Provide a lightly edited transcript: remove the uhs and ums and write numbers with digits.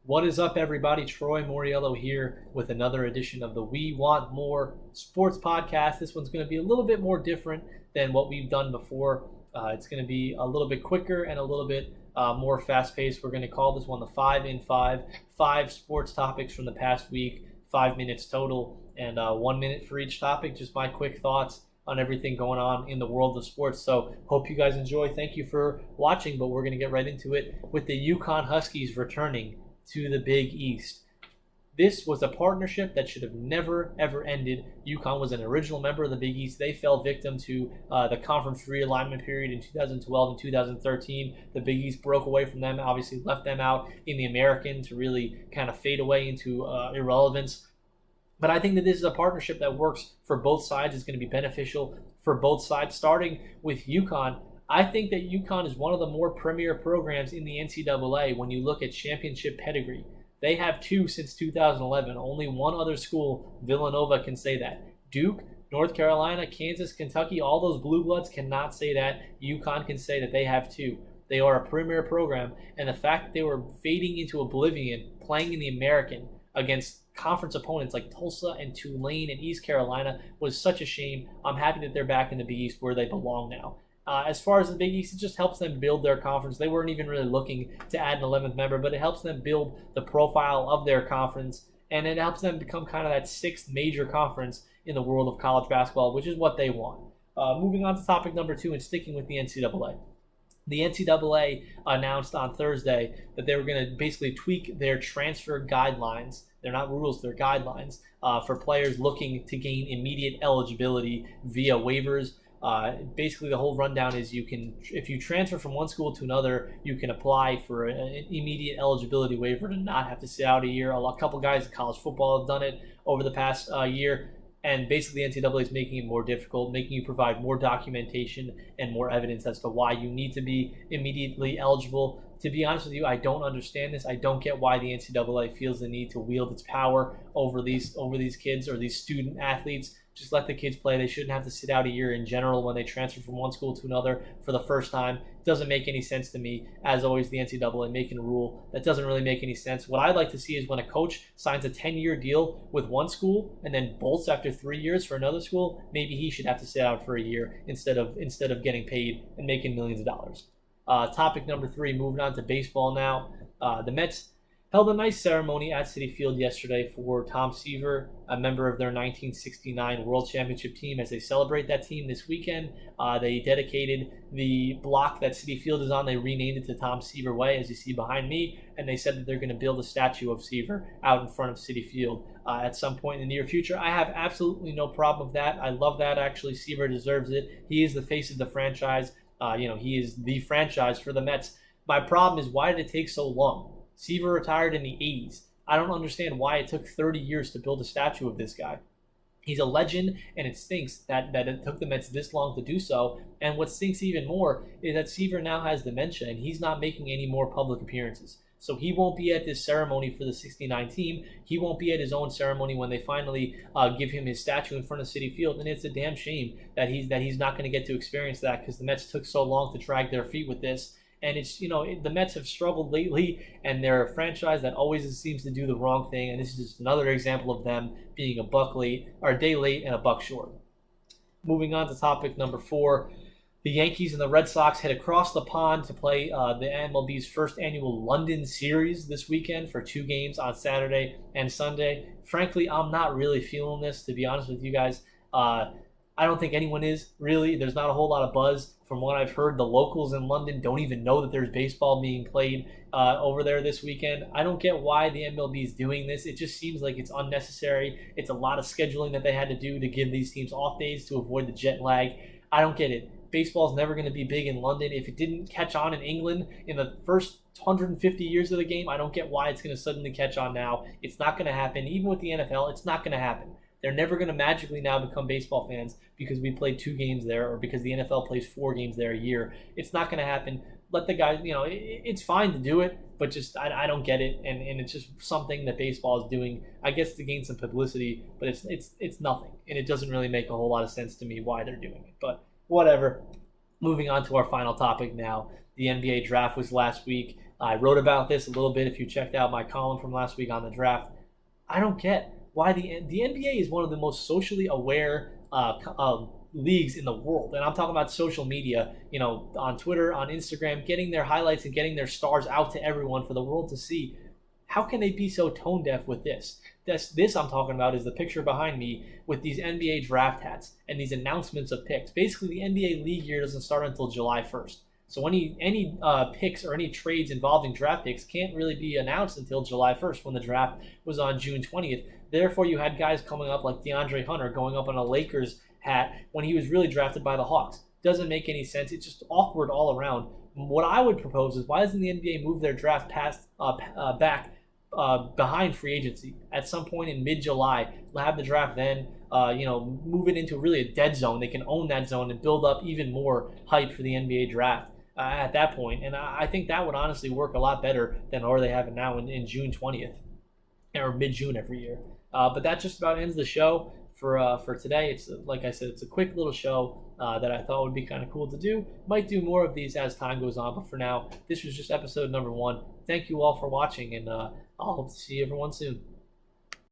What is up, everybody? Troy Moriello here with another edition of the We Want More Sports Podcast. This one's going to be a little bit more different than what we've done before. It's going to be a little bit quicker and a little bit more fast-paced. We're going to call this one the 5 in 5, 5 sports topics from the past week, 5 minutes total, and 1 minute for each topic. Just my quick thoughts on everything going on in the world of sports. So hope you guys enjoy. Thank you for watching, but we're going to get right into it with the UConn Huskies returning to the Big East. This was a partnership that should have never, ever ended. UConn was an original member of the Big East. They fell victim to the conference realignment period in 2012 and 2013. The Big East broke away from them, obviously left them out in the American to really kind of fade away into irrelevance. But I think that this is a partnership that works for both sides. It's going to be beneficial for both sides. Starting with UConn, I think that UConn is one of the more premier programs in the NCAA when you look at championship pedigree. They have two since 2011. Only one other school, Villanova, can say that. Duke, North Carolina, Kansas, Kentucky, all those blue bloods cannot say that. UConn can say that they have two. They are a premier program, and the fact that they were fading into oblivion, playing in the American against conference opponents like Tulsa and Tulane and East Carolina was such a shame. I'm happy that they're back in the Big East where they belong now. As far as the Big East, it just helps them build their conference. They weren't even really looking to add an 11th member, but it helps them build the profile of their conference, and it helps them become kind of that sixth major conference in the world of college basketball, which is what they want. Moving on to topic number 2 and sticking with the NCAA. The NCAA announced on Thursday that they were going to basically tweak their transfer guidelines. They're not rules, they're guidelines for players looking to gain immediate eligibility via waivers. Basically, the whole rundown is if you transfer from one school to another, you can apply for an immediate eligibility waiver to not have to sit out a year. A couple guys in college football have done it over the past year. And basically, the NCAA is making it more difficult, making you provide more documentation and more evidence as to why you need to be immediately eligible. To be honest with you, I don't understand this. I don't get why the NCAA feels the need to wield its power over these kids or these student athletes. Just let the kids play. They shouldn't have to sit out a year in general when they transfer from one school to another for the first time. It doesn't make any sense to me. As always, the NCAA making a rule that doesn't really make any sense. What I'd like to see is when a coach signs a 10-year deal with one school and then bolts after 3 years for another school, maybe he should have to sit out for a year instead of getting paid and making millions of dollars. Topic number 3, moving on to baseball now. The Mets held a nice ceremony at Citi Field yesterday for Tom Seaver, a member of their 1969 World Championship team. As they celebrate that team this weekend, they dedicated the block that Citi Field is on. They renamed it to Tom Seaver Way, as you see behind me, and they said that they're going to build a statue of Seaver out in front of Citi Field at some point in the near future. I have absolutely no problem with that. I love that, actually. Seaver deserves it. He is the face of the franchise. He is the franchise for the Mets. My problem is, why did it take so long? Seaver retired in the 80s. I don't understand why it took 30 years to build a statue of this guy. He's a legend, and it stinks that it took the Mets this long to do so. And what stinks even more is that Seaver now has dementia, and he's not making any more public appearances. So he won't be at this ceremony for the 69 team. He won't be at his own ceremony when they finally give him his statue in front of Citi Field. And it's a damn shame that he's not going to get to experience that, because the Mets took so long to drag their feet with this. And it's, the Mets have struggled lately, and they're a franchise that always seems to do the wrong thing. And this is just another example of them being a day late and a buck short. Moving on to topic number 4. The Yankees and the Red Sox head across the pond to play the MLB's first annual London series this weekend for 2 games on Saturday and Sunday. Frankly, I'm not really feeling this, to be honest with you guys. I don't think anyone is, really. There's not a whole lot of buzz. From what I've heard, the locals in London don't even know that there's baseball being played over there this weekend. I don't get why the MLB is doing this. It just seems like it's unnecessary. It's a lot of scheduling that they had to do to give these teams off days to avoid the jet lag. I don't get it. Baseball is never going to be big in London. If it didn't catch on in England in the first 150 years of the game, I don't get why it's going to suddenly catch on now. It's not going to happen. Even with the NFL, it's not going to happen. They're never going to magically now become baseball fans because we played 2 games there, or because the NFL plays 4 games there a year. It's not going to happen. Let the guys, it's fine to do it, but just I don't get it, and it's just something that baseball is doing, I guess, to gain some publicity, but it's nothing, and it doesn't really make a whole lot of sense to me why they're doing it. But whatever. Moving on to our final topic now. The NBA draft was last week. I wrote about this a little bit if you checked out my column from last week on the draft. I don't get why the NBA is one of the most socially aware leagues in the world, and I'm talking about social media. On Twitter, on Instagram, getting their highlights and getting their stars out to everyone for the world to see. How can they be so tone deaf with this? This I'm talking about is the picture behind me with these NBA draft hats and these announcements of picks. Basically, the NBA league year doesn't start until July 1st. So any picks or any trades involving draft picks can't really be announced until July 1st when the draft was on June 20th. Therefore, you had guys coming up like DeAndre Hunter going up on a Lakers hat when he was really drafted by the Hawks. Doesn't make any sense. It's just awkward all around. What I would propose is, why doesn't the NBA move their draft back behind free agency at some point in mid-July? Have the draft then, move it into really a dead zone. They can own that zone and build up even more hype for the NBA draft at that point. And I think that would honestly work a lot better than where they have it now in June 20th or mid-June every year. But that just about ends the show for today. It's like I said, it's a quick little show that I thought would be kind of cool to do. Might do more of these as time goes on, but for now, this was just episode number 1. Thank you all for watching, and I'll hope to see everyone soon.